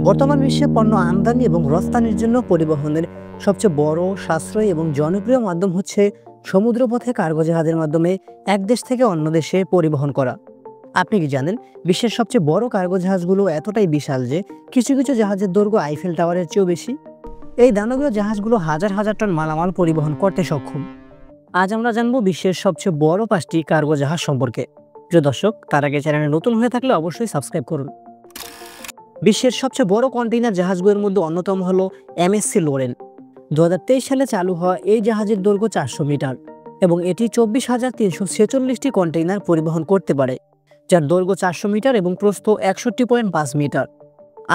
বর্তমান বিশ্বে পণ্য আমদানি এবং রপ্তানির জন্য পরিবহনের সবচেয়ে বড়, সাশ্রয়ী এবং জনপ্রিয় মাধ্যম হচ্ছে সমুদ্রপথে কার্গো জাহাজের মাধ্যমে এক দেশ থেকে অন্য দেশে পরিবহন করা। আপনি কি জানেন, বিশ্বের সবচেয়ে বড় কার্গো জাহাজগুলো এতটাই বিশাল যে কিছু কিছু জাহাজের দৈর্ঘ্য আইফেল টাওয়ারের চেয়েও বেশি। এই দানবীয় জাহাজগুলো হাজার হাজার টন মালামাল পরিবহন করতে সক্ষম। আজ আমরা জানবো বিশ্বের সবচেয়ে বড় 5টি কার্গো জাহাজ সম্পর্কে। প্রিয় দর্শক, তার আগে চ্যানেলে নতুন হয়ে থাকলে অবশ্যই সাবস্ক্রাইব করুন। বিশ্বের সবচেয়ে বড় কন্টেইনার জাহাজগুলোর মধ্যে অন্যতম হলো এমএসসি লোরেন। 2023 সালে চালু হওয়া এই জাহাজের দৈর্ঘ্য 400 মিটার এবং এটি 24,346টি কন্টেইনার পরিবহন করতে পারে, যার দৈর্ঘ্য 400 মিটার এবং প্রস্থ 61.5 মিটার।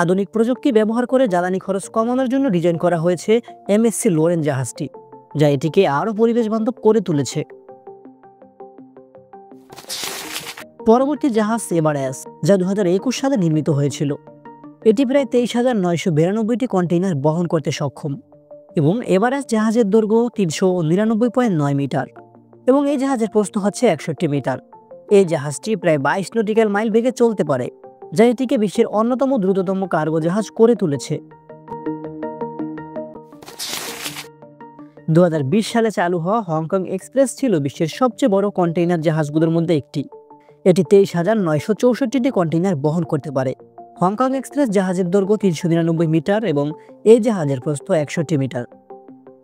আধুনিক প্রযুক্তি ব্যবহার করে জ্বালানি খরচ কমানোর জন্য ডিজাইন করা হয়েছে এমএসসি লোরেন জাহাজটি, যা এটিকে আরও পরিবেশ বান্ধব করে তুলেছে। পরবর্তী জাহাজ এভারেস্ট, যা 2021 সালে নির্মিত হয়েছিল। এটি প্রায় 23,992টি কন্টেইনার বহন করতে সক্ষম এবং এভারেস্ট জাহাজের দৈর্ঘ্য 399.9 মিটার এবং এই জাহাজের প্রস্থ হচ্ছে 61 মিটার। এই জাহাজটি প্রায় 22 নটিক্যাল মাইল বেগে চলতে পারে, যা এটিকে বিশ্বের অন্যতম দ্রুততম কার্গো জাহাজ করে তুলেছে। 2020 সালে চালু হওয়া হংকং এক্সপ্রেস ছিল বিশ্বের সবচেয়ে বড় কন্টেইনার জাহাজগুলোর মধ্যে একটি। এটি 23,964টি কন্টেইনার বহন করতে পারে। হংকং এক্সপ্রেস জাহাজের দৈর্ঘ্য 399 মিটার এবং এই জাহাজের প্রস্থ 61 মিটার।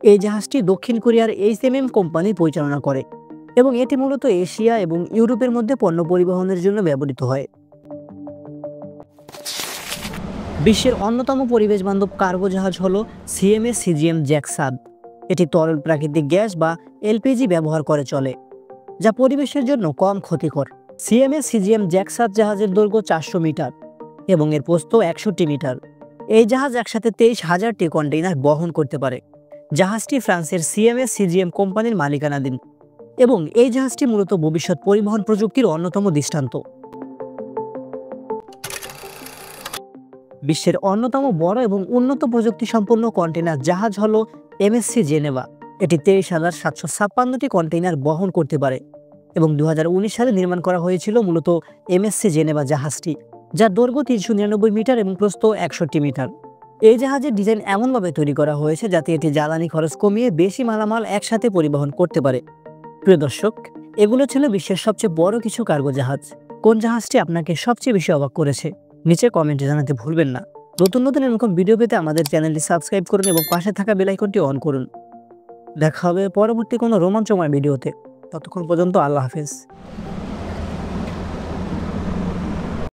এই জাহাজটি দক্ষিণ কোরিয়ার HMM কোম্পানি পরিচালনা করে এবং এটি মূলত এশিয়া এবং ইউরোপের মধ্যে পণ্য পরিবহনের জন্য ব্যবহৃত হয়। বিশ্বের অন্যতম পরিবেশ বান্ধব কার্গো জাহাজ হল CMA CGM জ্যাকসাদ। এটি তরল প্রাকৃতিক গ্যাস বা LPG ব্যবহার করে চলে, যা পরিবেশের জন্য কম ক্ষতিকর। CMA CGM জ্যাকসাদ জাহাজের দৈর্ঘ্য 400 মিটার এবং এর প্রস্থ 61 মিটার। এই জাহাজ একসাথে 23,000টি কন্টেইনার বহন করতে পারে। জাহাজটি ফ্রান্সের CMA CGM কোম্পানির মালিকানাধীন এবং এই জাহাজটি মূলত ভবিষ্যৎ পরিবহন প্রযুক্তির অন্যতম দৃষ্টান্ত। বিশ্বের অন্যতম বড় এবং উন্নত প্রযুক্তি সম্পন্ন কন্টেইনার জাহাজ হল MSC জেনেভা। এটি 23,756টি কন্টেইনার বহন করতে পারে এবং 2019 সালে নির্মাণ করা হয়েছিল মূলত MSC জেনেভা জাহাজটি, যার দৈর্ঘ্য 399 মিটার এবং প্রস্থ 61 মিটার। এই জাহাজের ডিজাইন এমনভাবে তৈরি করা হয়েছে যাতে এটি জ্বালানি খরচ কমিয়ে বেশি মালামাল একসাথে পরিবহন করতে পারে। প্রিয় দর্শক, এগুলো ছিল বিশ্বের সবচেয়ে বড় কিছু কার্গো জাহাজ। কোন জাহাজটি আপনাকে সবচেয়ে বেশি অবাক করেছে নিচে কমেন্টে জানাতে ভুলবেন না। নতুন নতুন এরকম ভিডিও পেতে আমাদের চ্যানেলটি সাবস্ক্রাইব করুন এবং পাশে থাকা বেল আইকনটি অন করুন। দেখা হবে পরবর্তী কোনো রোমাঞ্চময় ভিডিওতে। ততক্ষণ পর্যন্ত আল্লাহ হাফেজ।